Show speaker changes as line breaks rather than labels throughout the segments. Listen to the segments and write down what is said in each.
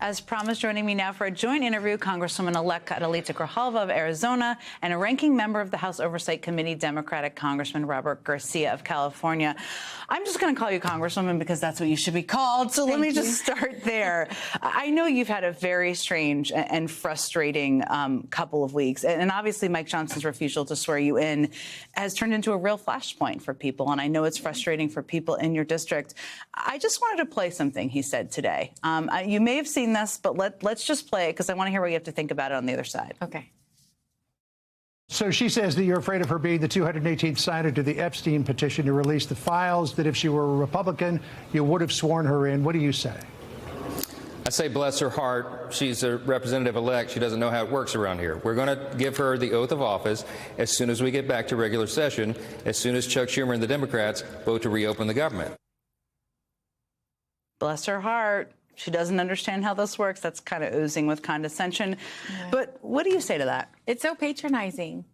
As promised, joining me now for a joint interview, Congresswoman-elect Adelita Grijalva of Arizona and a ranking member of the House Oversight Committee, Democratic Congressman Robert Garcia of California. I'm just going to call you Congresswoman because that's what you should be called. So let me just start there. I know you've had a very strange and frustrating couple of weeks. And obviously, Mike Johnson's refusal to swear you in has turned into a real flashpoint for people. And I know it's frustrating for people in your district. I just wanted to play something he said today. You may have seen this, but let's just play it because I want to hear what you have to think about it on the other side.
Okay.
So she says that you're afraid of her being the 218th signer to the Epstein petition to release the files, that if she were a Republican, you would have sworn her in. What do you say?
I say, bless her heart, she's a representative-elect. She doesn't know how it works around here. We're going to give her the oath of office as soon as we get back to regular session, as soon as Chuck Schumer and the Democrats vote to reopen the government.
Bless her heart. She doesn't understand how this works. That's kind of oozing with condescension. Yeah. But what do you say to that?
It's so patronizing.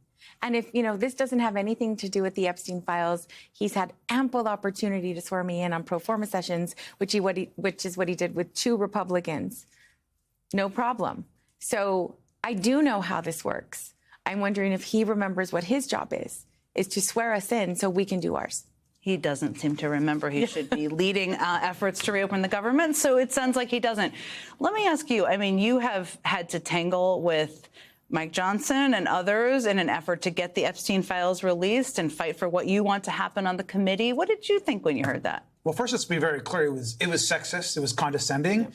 And if, this doesn't have anything to do with the Epstein files, he's had ample opportunity to swear me in on pro forma sessions, which is what he did with 2 Republicans. No problem. So I do know how this works. I'm wondering if he remembers what his job is to swear us in so we can do ours.
He doesn't seem to remember he should be leading efforts to reopen the government, so it sounds like he doesn't. Let me ask you, you have had to tangle with Mike Johnson and others in an effort to get the Epstein files released and fight for what you want to happen on the committee. What did you think when you heard that?
Well, first, let's be very clear. It was sexist. It was condescending,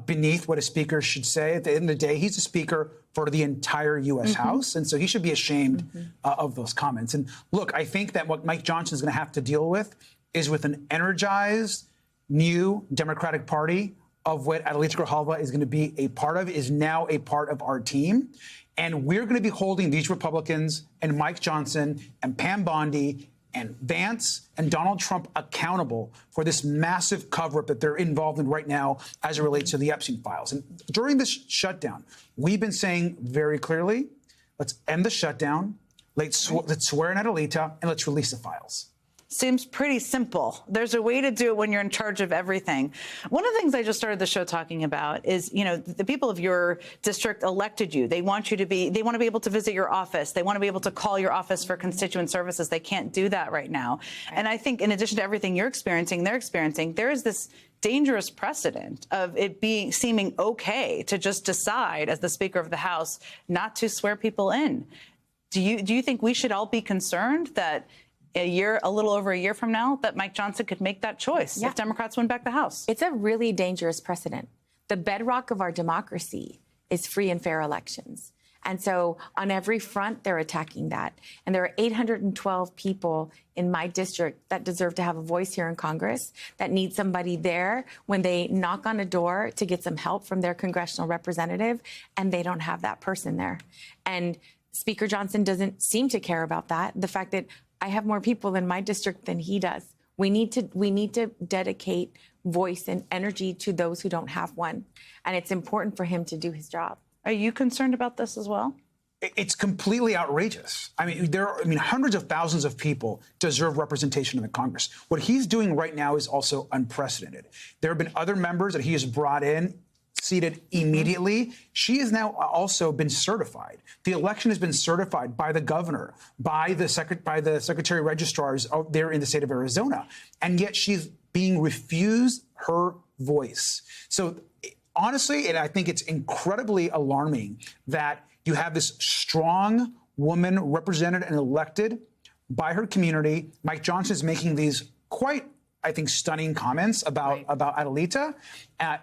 beneath what a speaker should say. At the end of the day, he's a speaker for the entire U.S. House, and so he should be ashamed of those comments. And look, I think that what Mike Johnson is going to have to deal with is with an energized, new Democratic Party, of what Adelita Grijalva is going to be a part of, is now a part of our team. And we're going to be holding these Republicans and Mike Johnson and Pam Bondi and Vance and Donald Trump accountable for this massive cover-up that they're involved in right now as it relates to the Epstein files. And during this shutdown, we've been saying very clearly, let's end the shutdown, let's swear in Adelita, and let's release the files.
Seems pretty simple. There's a way to do it when you're in charge of everything. One of the things I just started the show talking about is, the people of your district elected you. They want to be able to visit your office. They want to be able to call your office for constituent services. They can't do that right now. And I think in addition to everything you're experiencing, they're experiencing, there is this dangerous precedent of it seeming okay to just decide as the Speaker of the House not to swear people in. Do you think we should all be concerned that a little over a year from now, that Mike Johnson could make that choice if Democrats win back the House?
It's a really dangerous precedent. The bedrock of our democracy is free and fair elections. And so on every front, they're attacking that. And there are 812 people in my district that deserve to have a voice here in Congress, that need somebody there when they knock on a door to get some help from their congressional representative, and they don't have that person there. And Speaker Johnson doesn't seem to care about that. The fact that I have more people in my district than he does. We need to dedicate voice and energy to those who don't have one. And it's important for him to do his job.
Are you concerned about this as well?
It's completely outrageous. Hundreds of thousands of people deserve representation in the Congress. What he's doing right now is also unprecedented. There have been other members that he has brought in, seated immediately. She has now also been certified. The election has been certified by the governor, by the secretary registrars out there in the state of Arizona, and yet she's being refused her voice. So honestly, and I think it's incredibly alarming that you have this strong woman represented and elected by her community. Mike Johnson is making these quite, I think, stunning comments about Adelita.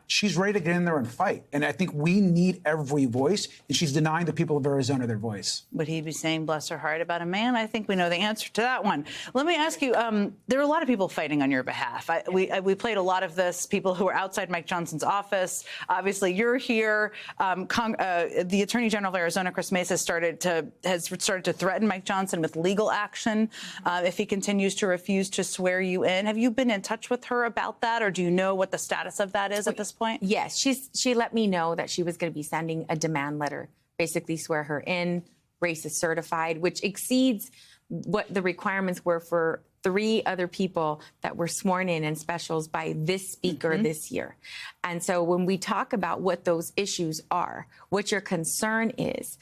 She's ready to get in there and fight. And I think we need every voice, and she's denying the people of Arizona their voice.
Would he be saying, bless her heart, about a man? I think we know the answer to that one. Let me ask you, there are a lot of people fighting on your behalf. We played a lot of this, people who are outside Mike Johnson's office. Obviously, you're here. The Attorney General of Arizona, Chris Mesa, has started to threaten Mike Johnson with legal action if he continues to refuse to swear you in. Have you been in touch with her about that, or do you know what the status of that is at this point?
Yes, she let me know that she was going to be sending a demand letter, basically swear her in, racist certified, which exceeds what the requirements were for 3 other people that were sworn in and specials by this speaker this year. And so when we talk about what those issues are, what your concern is,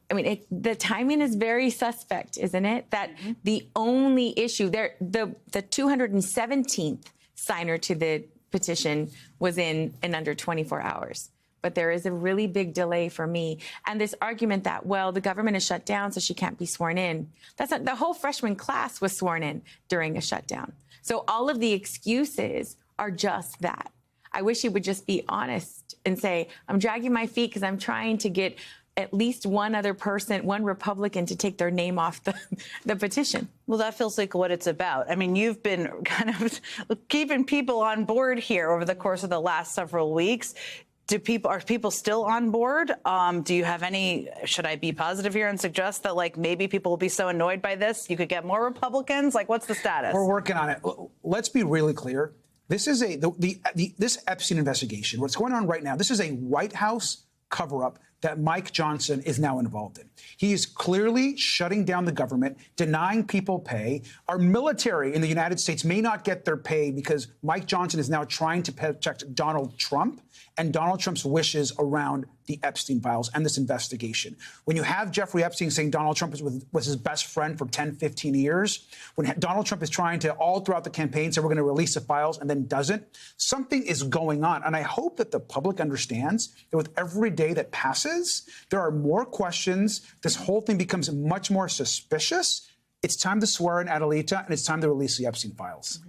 I mean, the timing is very suspect, isn't it? That the only issue there, the 217th signer to the petition was in under 24 hours. But there is a really big delay for me. And this argument that, well, the government is shut down, so she can't be sworn in. That's not, the whole freshman class was sworn in during a shutdown. So all of the excuses are just that. I wish he would just be honest and say, I'm dragging my feet because I'm trying to get at least one other person, one Republican, to take their name off the petition.
Well, that feels like what it's about. I mean, you've been kind of keeping people on board here over the course of the last several weeks. Are people still on board? Do you have any, should I be positive here and suggest that like maybe people will be so annoyed by this, you could get more Republicans? Like, what's the status?
We're working on it. Let's be really clear. This is this Epstein investigation. What's going on right now? This is a White House cover-up that Mike Johnson is now involved in. He is clearly shutting down the government, denying people pay. Our military in the United States may not get their pay because Mike Johnson is now trying to protect Donald Trump and Donald Trump's wishes around the Epstein files and this investigation. When you have Jeffrey Epstein saying Donald Trump was his best friend for 10, 15 years, when Donald Trump is trying to all throughout the campaign say we're going to release the files and then doesn't, something is going on. And I hope that the public understands that with every day that passes, there are more questions. This whole thing becomes much more suspicious. It's time to swear in Adelita, and it's time to release the Epstein files.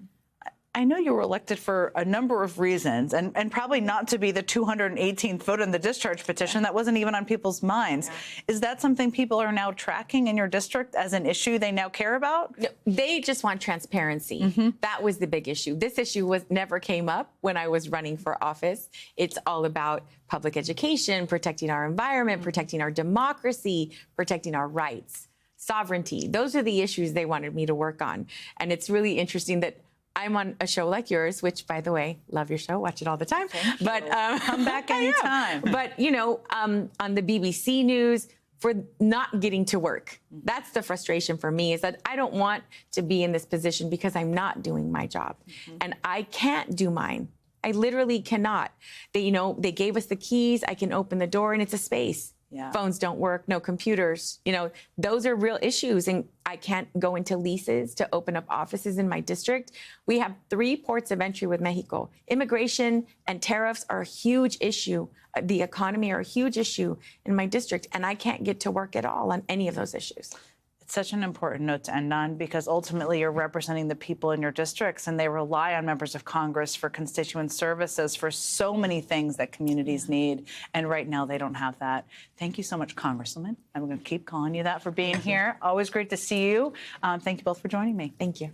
I know you were elected for a number of reasons, and probably not to be the 218th vote in the discharge petition. That wasn't even on people's minds. Is that something people are now tracking in your district as an issue they now care about?
They just want transparency. That was the big issue. This issue never came up when I was running for office. It's all about public education, protecting our environment, protecting our democracy, protecting our rights, sovereignty. Those are the issues they wanted me to work on. And it's really interesting that I'm on a show like yours, which, by the way, love your show, watch it all the time. But
come back anytime.
But you know, on the BBC News for not getting to work. That's the frustration for me, is that I don't want to be in this position because I'm not doing my job, and I can't do mine. I literally cannot. They gave us the keys. I can open the door, and it's a space.
Yeah.
Phones don't work, no computers. Those are real issues. And I can't go into leases to open up offices in my district. We have 3 ports of entry with Mexico. Immigration and tariffs are a huge issue. The economy are a huge issue in my district. And I can't get to work at all on any of those issues.
It's such an important note to end on, because ultimately you're representing the people in your districts, and they rely on members of Congress for constituent services for so many things that communities need. And right now they don't have that. Thank you so much, Congresswoman. I'm going to keep calling you that for being here. Always great to see you. Thank you both for joining me.
Thank you.